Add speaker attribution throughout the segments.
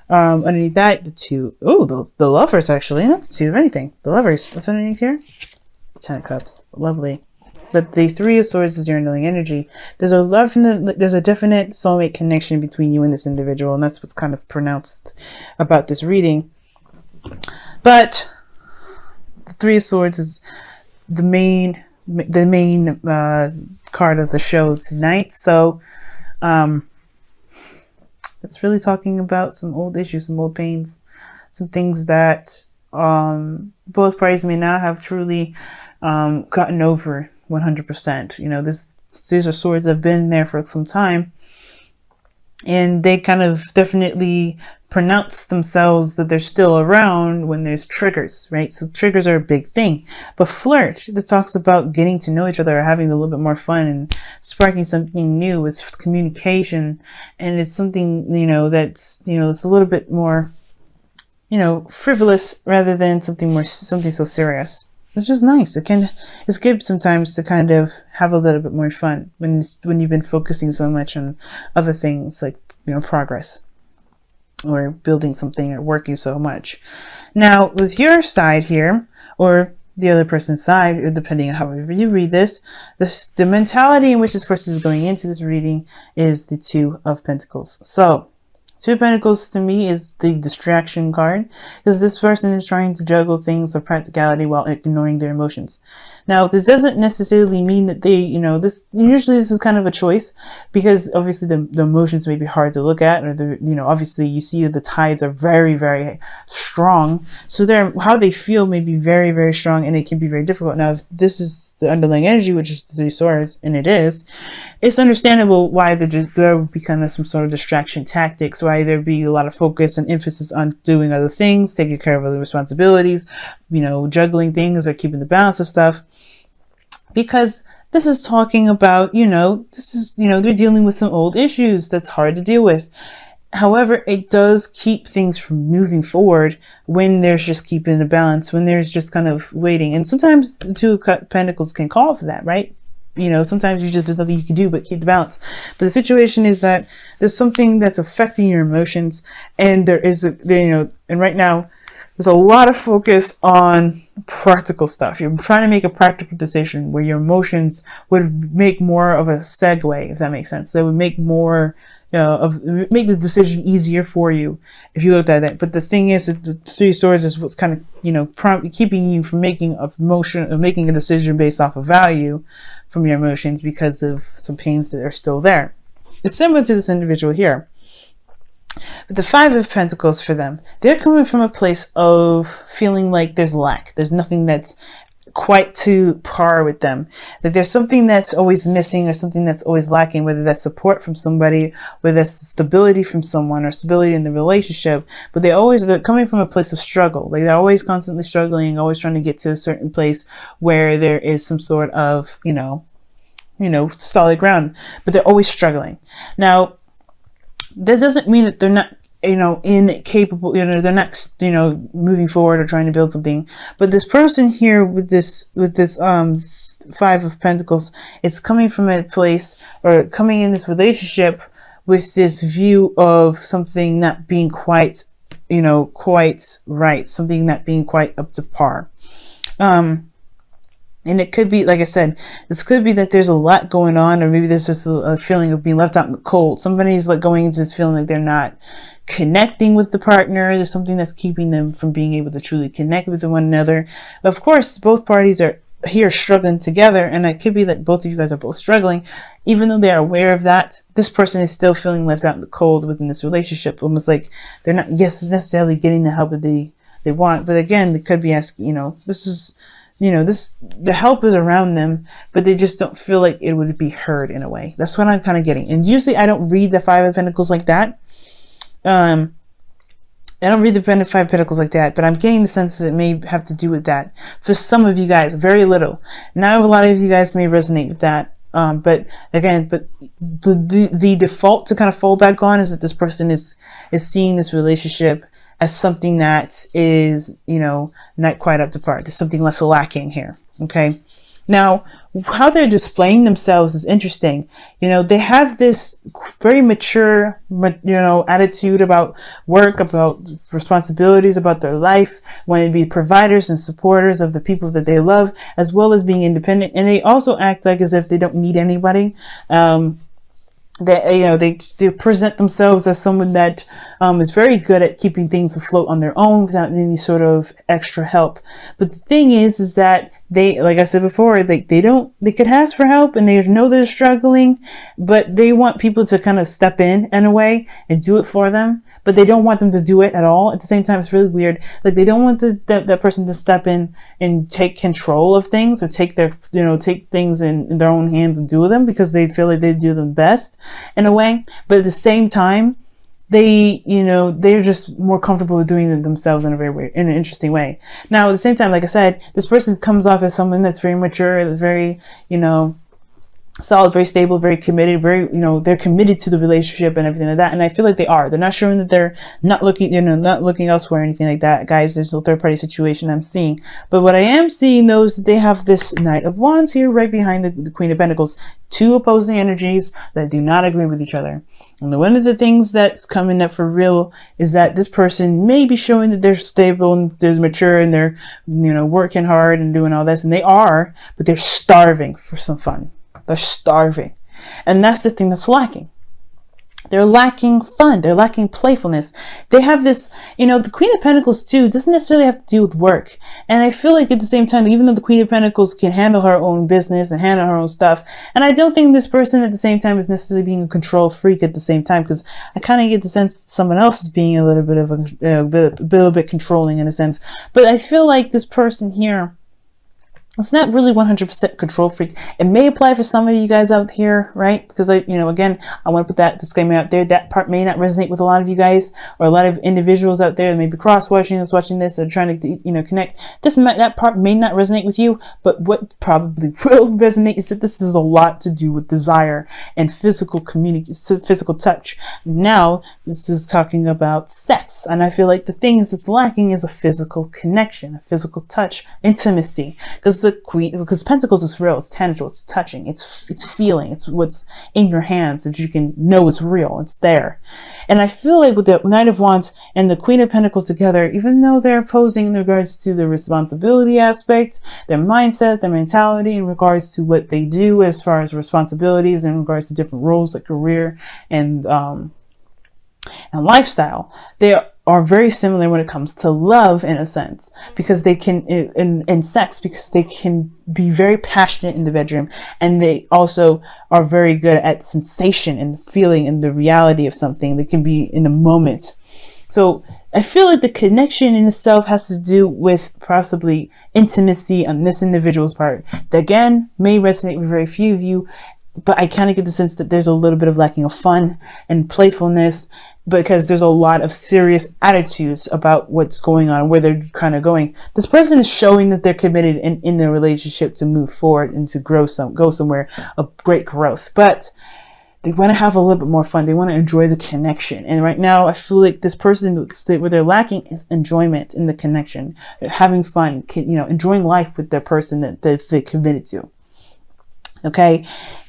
Speaker 1: Underneath that, the two, the lovers, actually, not the two of anything. The lovers, what's underneath here? 10 of Cups, lovely. But the Three of Swords is your underlying energy. There's a definite soulmate connection between you and this individual, and that's what's kind of pronounced about this reading. But the Three of Swords is the main card of the show tonight. So it's really talking about some old issues, some old pains, some things that both parties may not have truly gotten over 100%. You know, these are swords that have been there for some time, and they kind of definitely pronounce themselves that they're still around when there's triggers, right? So triggers are a big thing. But flirt, it talks about getting to know each other, or having a little bit more fun and sparking something new. It's communication, and it's something, that's a little bit more, frivolous rather than something so serious. It's just nice. It's good sometimes to kind of have a little bit more fun when you've been focusing so much on other things like, progress or building something or working so much. Now, with your side here, or the other person's side, or depending on however you read this, the mentality in which this person is going into this reading is the Two of Pentacles. So, Two of Pentacles to me is the distraction card, because this person is trying to juggle things of practicality while ignoring their emotions. Now, this doesn't necessarily mean that they, usually this is kind of a choice, because obviously the emotions may be hard to look at, or obviously you see that the tides are very, very strong. So how they feel may be very, very strong, and it can be very difficult. Now, if this is the underlying energy, which is the Three of Swords, and it's understandable why there would be kind of some sort of distraction tactics, why there'd be a lot of focus and emphasis on doing other things, taking care of other responsibilities, juggling things or keeping the balance of stuff. Because this is talking about, they're dealing with some old issues that's hard to deal with. However, it does keep things from moving forward when there's just keeping the balance, when there's just kind of waiting. And sometimes the Two of Pentacles can call for that, right? Sometimes there's nothing you can do but keep the balance. But the situation is that there's something that's affecting your emotions, and and right now there's a lot of focus on practical stuff. You're trying to make a practical decision where your emotions would make more of a segue, if that makes sense. They would make more make the decision easier for you if you looked at that. But the thing is that the Three of Swords is what's kind of keeping you from making a decision based off of value from your emotions, because of some pains that are still there. It's similar to this individual here. But the Five of Pentacles, for them, they're coming from a place of feeling like there's lack. There's nothing that's quite to par with them. That there's something that's always missing, or something that's always lacking, whether that's support from somebody, whether that's stability from someone, or stability in the relationship. But they're coming from a place of struggle. Like, they're always constantly struggling, always trying to get to a certain place where there is some sort of, solid ground, but they're always struggling. Now, this doesn't mean that they're not, incapable, they're not, moving forward or trying to build something. But this person here with this Five of Pentacles, it's coming from a place, or coming in this relationship with this view of something not being quite right, something not being quite up to par. And it could be, like I said, this could be that there's a lot going on, or maybe there's just a feeling of being left out in the cold. Somebody's like going into this feeling like they're not connecting with the partner. There's something that's keeping them from being able to truly connect with one another. Of course, both parties are here struggling together, and it could be that both of you guys are both struggling. Even though they're aware of that, this person is still feeling left out in the cold within this relationship, almost like they're not necessarily getting the help that they want. But again, they could be asking, the help is around them, but they just don't feel like it would be heard in a way. That's what I'm kind of getting. And usually I don't read the Five of Pentacles like that. I don't read the Five of Pentacles like that, but I'm getting the sense that it may have to do with that. For some of you guys, very little. Now, a lot of you guys may resonate with that. But the default to kind of fall back on is that this person is seeing this relationship as something that is, not quite up to par. There's something less lacking here. Okay. Now, how they're displaying themselves is interesting. You know, they have this very mature, you know, attitude about work, about responsibilities, about their life, wanting to be providers and supporters of the people that they love, as well as being independent. And they also act like as if they don't need anybody. They, you know, they present themselves as someone that is very good at keeping things afloat on their own without any sort of extra help. But the thing is that they, like I said before, they could ask for help and they know they're struggling, but they want people to kind of step in a way and do it for them, but they don't want them to do it at all. At the same time, it's really weird. Like, they don't want that person to step in and take control of things, or take things in their own hands and do them, because they feel like they do them best in a way. But at the same time, they're just more comfortable with doing it themselves in an interesting way. Now, at the same time, like I said, this person comes off as someone that's very mature, that's very, solid, very stable, very committed, they're committed to the relationship and everything like that. And I feel like they are. They're not showing that they're not looking, not looking elsewhere or anything like that. Guys, there's no third party situation I'm seeing. But what I am seeing, though, is that they have this Knight of Wands here right behind the Queen of Pentacles. Two opposing energies that do not agree with each other. And one of the things that's coming up for real is that this person may be showing that they're stable and they're mature and they're, working hard and doing all this. And they are, but they're starving for some fun. They're starving. And that's the thing that's lacking. They're lacking fun. They're lacking playfulness. They have this, the Queen of Pentacles too doesn't necessarily have to do with work. And I feel like at the same time, even though the Queen of Pentacles can handle her own business and handle her own stuff, and I don't think this person at the same time is necessarily being a control freak at the same time, because I kind of get the sense that someone else is being a little bit of a bit controlling in a sense. But I feel like this person here, it's not really 100% control freak. It may apply for some of you guys out here, right? Because again, I want to put that disclaimer out there. That part may not resonate with a lot of you guys, or a lot of individuals out there that may be cross-watching this, watching this, and trying to, connect. That part may not resonate with you, but what probably will resonate is that this is a lot to do with desire and physical touch. Now, this is talking about sex, and I feel like the things that's lacking is a physical connection, a physical touch, intimacy, because Pentacles is real, it's tangible, it's touching, it's feeling, it's what's in your hands that you can know it's real, it's there. And I feel like with the Knight of Wands and the Queen of Pentacles together, even though they're opposing in regards to the responsibility aspect, their mindset, their mentality in regards to what they do as far as responsibilities, in regards to different roles like career and lifestyle, they are very similar when it comes to love, in a sense, because they can, in sex, because they can be very passionate in the bedroom, and they also are very good at sensation and feeling and the reality of something. They can be in the moment. So I feel like the connection in itself has to do with possibly intimacy on this individual's part. That, again, may resonate with very few of you, but I kind of get the sense that there's a little bit of lacking of fun and playfulness, because there's a lot of serious attitudes about what's going on, where they're kind of going. This person is showing that they're committed in their relationship to move forward and to go somewhere of great growth. But they want to have a little bit more fun. They want to enjoy the connection. And right now, I feel like this person, where they're lacking is enjoyment in the connection, having fun, enjoying life with the person that they committed to. Okay.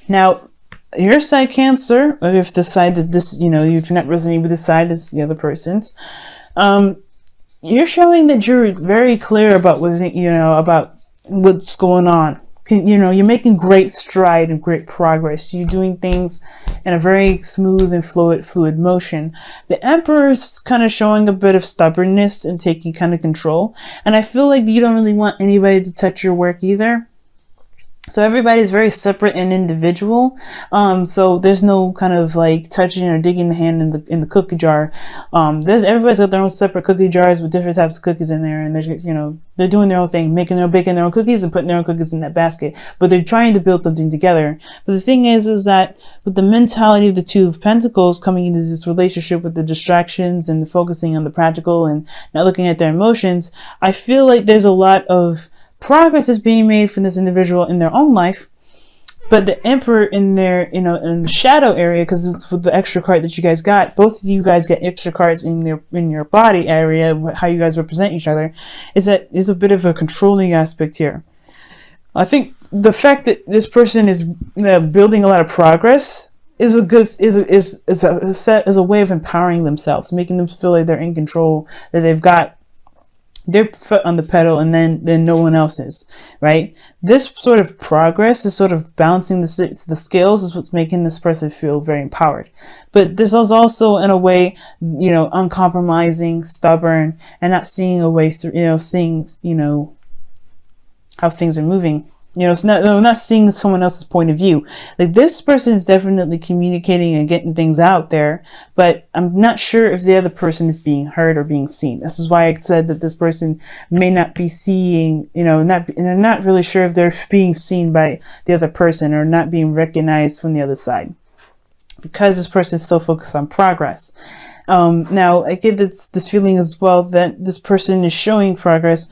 Speaker 1: Now, your side, Cancer, or if the side that this, if you're not resonating with this side, it's the other person's, you're showing that you're very clear about about what's going on. You're making great stride and great progress. You're doing things in a very smooth and fluid motion. The Emperor's kind of showing a bit of stubbornness and taking kind of control. And I feel like you don't really want anybody to touch your work either. So everybody's very separate and individual. So there's no kind of like touching or digging the hand in the cookie jar. Everybody's got their own separate cookie jars with different types of cookies in there, and they're doing their own thing, baking their own cookies and putting their own cookies in that basket. But they're trying to build something together. But the thing is that with the mentality of the Two of Pentacles coming into this relationship, with the distractions and the focusing on the practical and not looking at their emotions, I feel like there's a lot of progress is being made from this individual in their own life, but the Emperor in their, in the shadow area, because it's with the extra card that you guys got. Both of you guys get extra cards in your body area, how you guys represent each other. Is a bit of a controlling aspect here. I think the fact that this person is building a lot of progress is a good is a way of empowering themselves, making them feel like they're in control, that they've got their foot on the pedal, and then no one else is, right? This sort of progress is sort of balancing the scales is what's making this person feel very empowered. But this is also, in a way, you know, uncompromising, stubborn, and not seeing a way through, you know, seeing, you know, how things are moving. You know, it's not seeing someone else's point of view. Like, this person is definitely communicating and getting things out there, but I'm not sure if the other person is being heard or being seen. This is why I said that this person may not be seeing, you know, and they're not really sure if they're being seen by the other person or not being recognized from the other side, because this person is so focused on progress. Now, I get this feeling as well that this person is showing progress,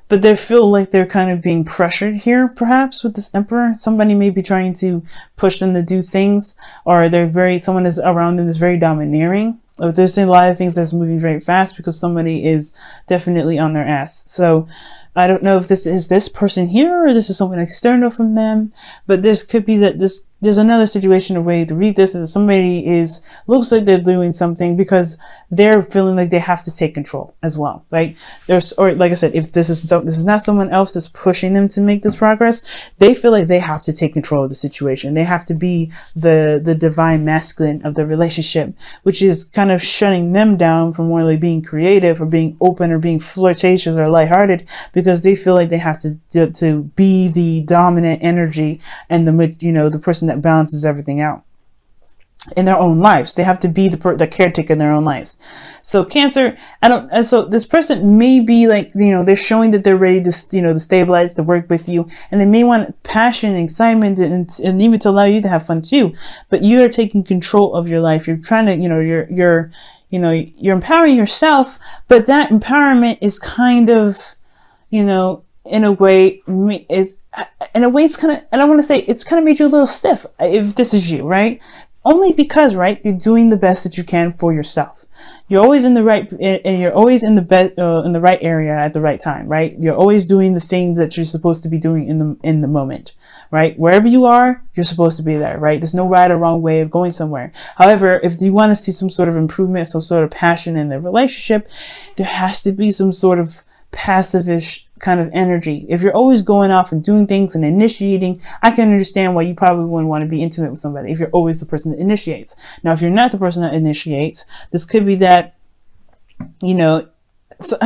Speaker 1: but they feel like they're kind of being pressured here, perhaps, with this Emperor. Somebody may be trying to push them to do things, or someone is around them that's very domineering. Or there's a lot of things that's moving very fast because somebody is definitely on their ass. So I don't know if this is this person here or this is someone external from them, but this could be that there's another situation, a way to read this, that somebody looks like they're doing something because they're feeling like they have to take control as well, right? Or like I said, if this is not someone else that's pushing them to make this progress, they feel like they have to take control of the situation. They have to be the divine masculine of the relationship, which is kind of shutting them down from really being creative or being open or being flirtatious or lighthearted, because they feel like they have to be the dominant energy and the person that balances everything out in their own lives. They have to be the caretaker in their own lives. So Cancer, so this person may be like, you know, they're showing that they're ready to, you know, to stabilize, to work with you, and they may want passion and excitement and even to allow you to have fun too. But you are taking control of your life. You're trying to, you know, you're empowering yourself, but that empowerment is kind of, you know, in a way it's kind of, and I want to say it's kind of made you a little stiff, if this is you, right? Only because, right, you're doing the best that you can for yourself. You're always in the right, and you're always in the right area at the right time, right? You're always doing the thing that you're supposed to be doing in the moment, right? Wherever you are, you're supposed to be there, right? There's no right or wrong way of going somewhere. However, if you want to see some sort of improvement, some sort of passion in the relationship, there has to be some sort of passive-ish kind of energy. If you're always going off and doing things and initiating, I can understand why you probably wouldn't want to be intimate with somebody if you're always the person that initiates. Now, if you're not the person that initiates, this could be that, you know, so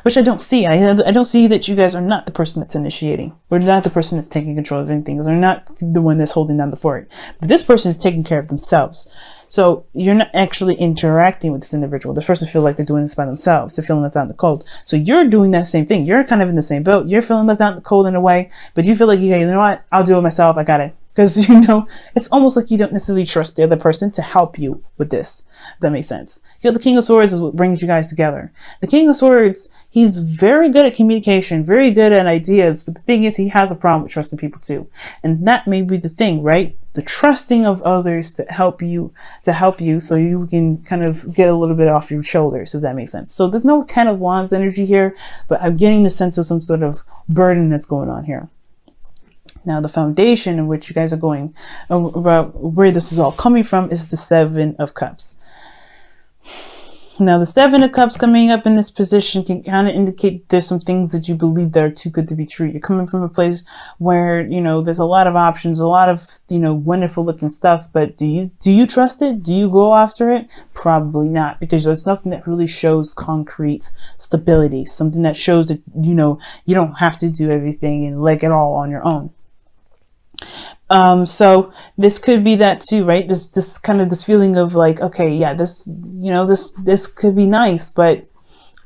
Speaker 1: which I don't see. I don't see that you guys are not the person that's initiating, or not the person that's taking control of anything, or not the one that's holding down the fort. But this person is taking care of themselves. So you're not actually interacting with this individual. This person feels like they're doing this by themselves. They're feeling left out in the cold. So you're doing that same thing. You're kind of in the same boat. You're feeling left out in the cold in a way, but you feel like, yeah, you know what? I'll do it myself. I got it. Because, you know, it's almost like you don't necessarily trust the other person to help you with this. If that makes sense. You know, the King of Swords is what brings you guys together. The King of Swords, he's very good at communication, very good at ideas, but the thing is, he has a problem with trusting people too. And that may be the thing, right? The trusting of others to help you so you can kind of get a little bit off your shoulders, if that makes sense. So there's no 10 of Wands energy here, but I'm getting the sense of some sort of burden that's going on here. Now, the foundation in which you guys are going, about where this is all coming from, is the Seven of Cups. Now, the Seven of Cups coming up in this position can kind of indicate there's some things that you believe that are too good to be true. You're coming from a place where, you know, there's a lot of options, a lot of, you know, wonderful looking stuff, but do you trust it? Do you go after it? Probably not, because there's nothing that really shows concrete stability, something that shows that, you know, you don't have to do everything and leg it all on your own. So this could be that too, right? This kind of this feeling of like, okay, yeah, this, you know, this could be nice, but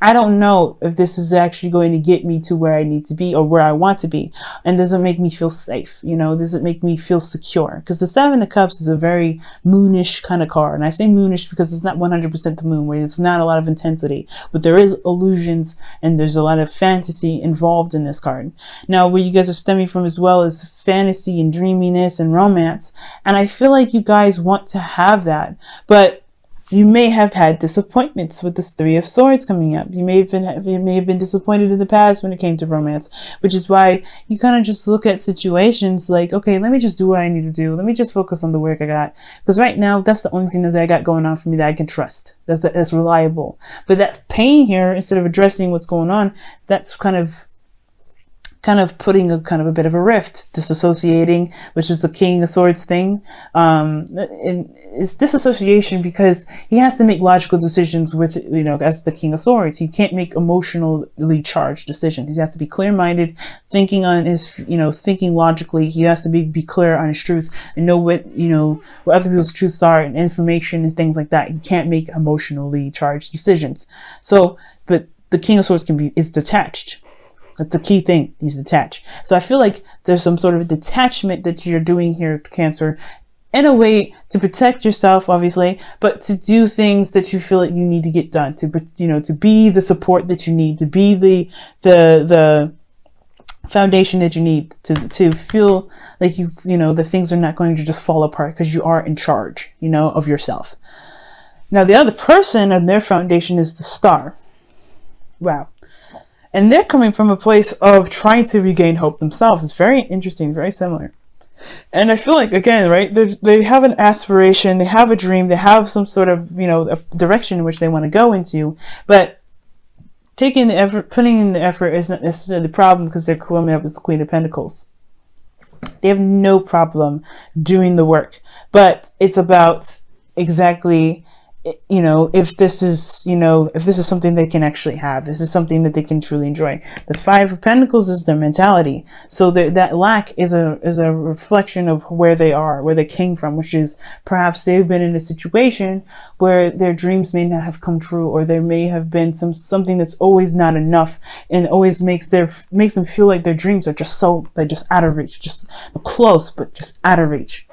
Speaker 1: I don't know if this is actually going to get me to where I need to be or where I want to be. And does it make me feel safe? You know, does it make me feel secure? Because the Seven of Cups is a very moonish kind of card. And I say moonish because it's not 100% the moon, where it's not a lot of intensity, but there is illusions and there's a lot of fantasy involved in this card. Now, where you guys are stemming from as well is fantasy and dreaminess and romance. And I feel like you guys want to have that, but You may have had disappointments with this Three of Swords coming up. You may have been disappointed in the past when it came to romance, which is why you kind of just look at situations like, okay, let me just do what I need to do. Let me just focus on the work I got. Because right now, that's the only thing that I got going on for me that I can trust. That's reliable. But that pain here, instead of addressing what's going on, that's kind of putting a kind of a bit of a rift, disassociating, which is the King of Swords thing. And it's disassociation because he has to make logical decisions with, you know, as the King of Swords. He can't make emotionally charged decisions. He has to be clear-minded, thinking on his, you know, thinking logically. He has to be clear on his truth and know what, you know, what other people's truths are and information and things like that. He can't make emotionally charged decisions. So, but the King of Swords is detached. That's the key thing. He's detached. So I feel like there's some sort of a detachment that you're doing here, Cancer, in a way to protect yourself, obviously, but to do things that you feel like you need to get done, to, you know, to be the support that you need, to be the foundation that you need, to feel like you know, the things are not going to just fall apart because you are in charge, you know, of yourself. Now, the other person and their foundation is the Star. Wow. And they're coming from a place of trying to regain hope themselves. It's very interesting, very similar. And I feel like, again, right, they have an aspiration, they have a dream, they have some sort of, you know, a direction in which they want to go into. But taking the effort, putting in the effort is not necessarily the problem because they're coming up with the Queen of Pentacles. They have no problem doing the work. But it's about exactly, you know, if this is, you know, if this is something they can actually have, this is something that they can truly enjoy. The Five of Pentacles is their mentality. So that lack is a reflection of where they are, where they came from, which is perhaps they've been in a situation where their dreams may not have come true, or there may have been something that's always not enough and always makes them feel like their dreams are they're just out of reach, just close, but just out of reach.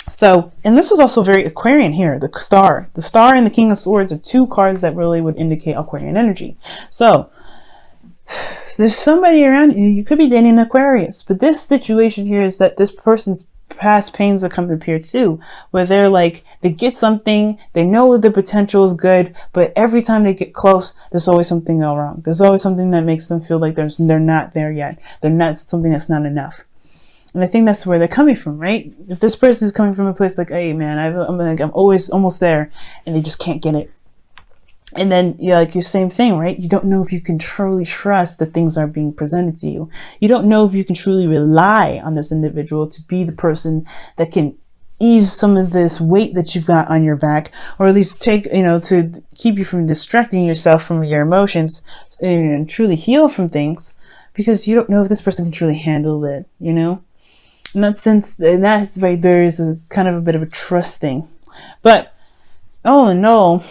Speaker 1: So, and this is also very Aquarian here, the Star. The Star and the King of Swords are two cards that really would indicate Aquarian energy. So, there's somebody around you, you could be dating an Aquarius, but this situation here is that this person's past pains are coming up here too, where they're like, they get something, they know the potential is good, but every time they get close, there's always something wrong. There's always something that makes them feel like they're not there yet. They're not something that's not enough. And I think that's where they're coming from, right? If this person is coming from a place like, hey, man, I'm always almost there, and they just can't get it. And then, yeah, like your same thing, right? You don't know if you can truly trust that things are being presented to you. You don't know if you can truly rely on this individual to be the person that can ease some of this weight that you've got on your back, or at least take, you know, to keep you from distracting yourself from your emotions and truly heal from things, because you don't know if this person can truly handle it, you know? In that sense, in that right there is a kind of a bit of a trust thing. But all in all,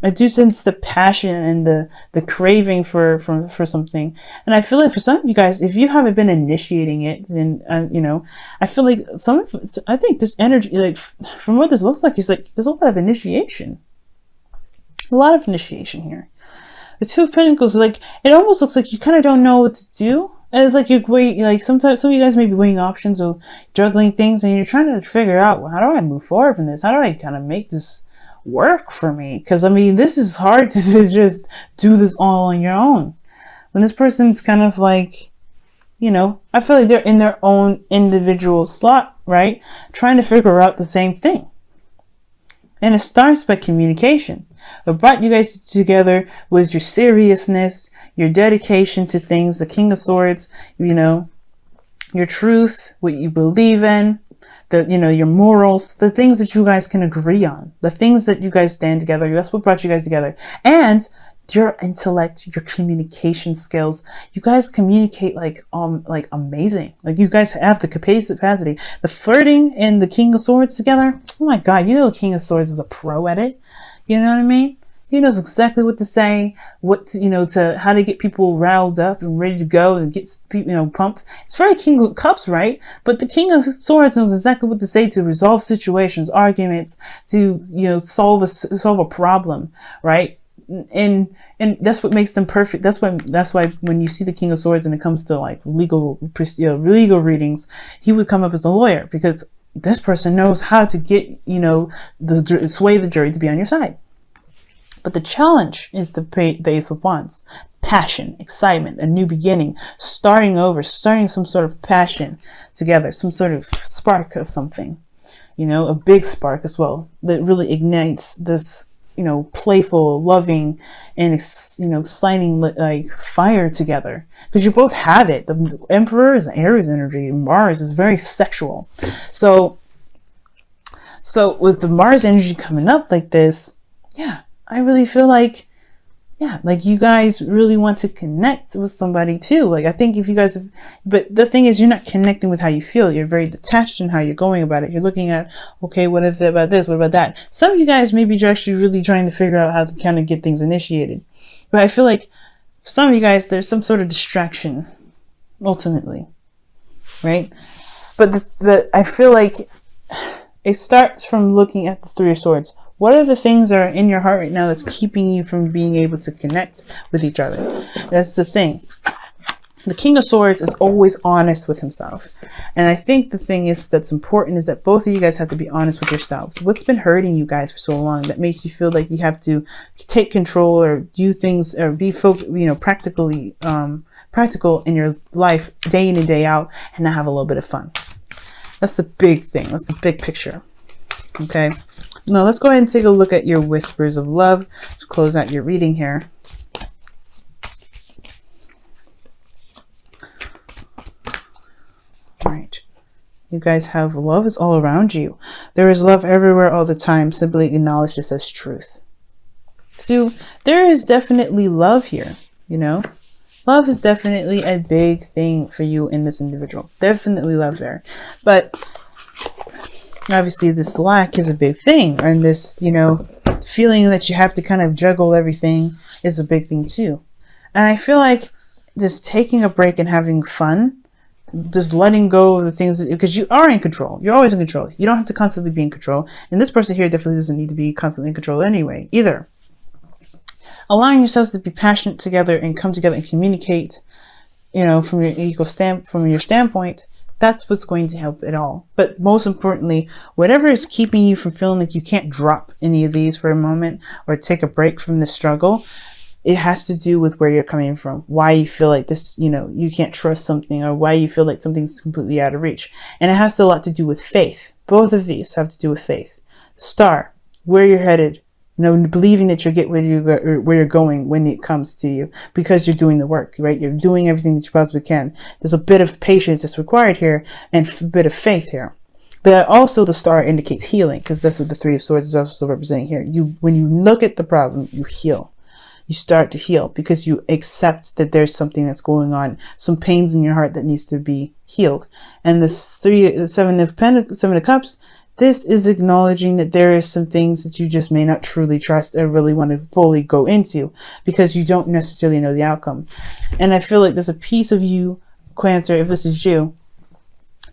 Speaker 1: I do sense the passion and the craving for something. And I feel like for some of you guys, if you haven't been initiating it, and you know, I feel like I think this energy, like from what this looks like, is like there's a lot of initiation. A lot of initiation here. The Two of Pentacles, like, it almost looks like you kind of don't know what to do. And it's like like sometimes some of you guys may be weighing options or juggling things, and you're trying to figure out, well, how do I move forward from this? How do I kind of make this work for me? Because I mean, this is hard to just do this all on your own. When this person's kind of like, you know, I feel like they're in their own individual slot, right? Trying to figure out the same thing. And it starts by communication. What brought you guys together was your seriousness, your dedication to things, the King of Swords, you know, your truth, what you believe in, you know, your morals, the things that you guys can agree on, the things that you guys stand together. That's what brought you guys together. And your intellect, your communication skills. You guys communicate like amazing. Like you guys have the capacity. The flirting and the King of Swords together. Oh my God, you know the King of Swords is a pro at it. You know what I mean? He knows exactly what to say, how to get people riled up and ready to go and get people, you know, pumped. It's very King of Cups, right? But the King of Swords knows exactly what to say to resolve situations, arguments, to, you know, solve a problem, right? And that's what makes them perfect. That's why when you see the King of Swords and it comes to like legal readings, he would come up as a lawyer, because this person knows how to get, you know, sway the jury to be on your side. But the challenge is the Ace of Wands. Passion, excitement, a new beginning, starting over, starting some sort of passion together, some sort of spark of something, you know, a big spark as well that really ignites this, you know, playful, loving, and, you know, exciting like fire together, because you both have it. The Emperor is Aries energy, Mars is very sexual. So with the Mars energy coming up like this, yeah, I really feel like, yeah, like you guys really want to connect with somebody too. Like, I think if you guys have, but the thing is, you're not connecting with how you feel. You're very detached in how you're going about it. You're looking at, okay, what if about this? What about that? Some of you guys may be actually really trying to figure out how to kind of get things initiated. But I feel like for some of you guys, there's some sort of distraction, ultimately, right? But I feel like it starts from looking at the Three of Swords. What are the things that are in your heart right now that's keeping you from being able to connect with each other? That's the thing. The King of Swords is always honest with himself. And I think the thing is that's important is that both of you guys have to be honest with yourselves. What's been hurting you guys for so long that makes you feel like you have to take control or do things or be practical in your life day in and day out and not have a little bit of fun? That's the big thing. That's the big picture. Okay. Now let's go ahead and take a look at your whispers of love to close out your reading here. All right. You guys have love is all around you. There is love everywhere all the time. Simply acknowledge this as truth. So there is definitely love here, you know. Love is definitely a big thing for you in this individual. Definitely love there. But obviously this lack is a big thing, and this, you know, feeling that you have to kind of juggle everything is a big thing too. And I feel like just taking a break and having fun, just letting go of the things, because you are in control. You're always in control. You don't have to constantly be in control. And this person here definitely doesn't need to be constantly in control anyway, either. Allowing yourselves to be passionate together and come together and communicate, you know, from your standpoint, that's what's going to help it all. But most importantly, whatever is keeping you from feeling like you can't drop any of these for a moment or take a break from the struggle, it has to do with where you're coming from, why you feel like this, you know, you can't trust something, or why you feel like something's completely out of reach. And it has a lot to do with faith. Both of these have to do with faith. Star, where you're headed, you know, believing that you'll get where you're going when it comes to you, because you're doing the work, right? You're doing everything that you possibly can. There's a bit of patience that's required here and a bit of faith here. But also the star indicates healing, because that's what the Three of Swords is also representing here. When you look at the problem, you heal. You start to heal because you accept that there's something that's going on, some pains in your heart that needs to be healed. And the Seven of Cups, this is acknowledging that there is some things that you just may not truly trust or really want to fully go into because you don't necessarily know the outcome. And I feel like there's a piece of you, Cancer, if this is you,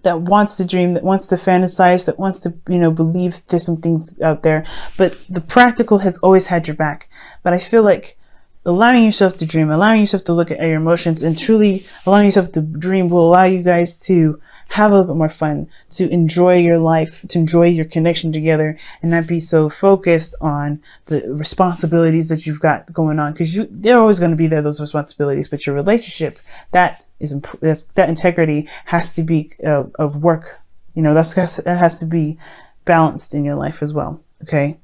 Speaker 1: that wants to dream, that wants to fantasize, that wants to, you know, believe there's some things out there. But the practical has always had your back. But I feel like allowing yourself to dream, allowing yourself to look at your emotions, and truly allowing yourself to dream will allow you guys to have a little bit more fun, to enjoy your life, to enjoy your connection together, and not be so focused on the responsibilities that you've got going on, because they're always going to be there, those responsibilities. But your relationship, that integrity has to be of work, you know, that has to be balanced in your life as well. Okay,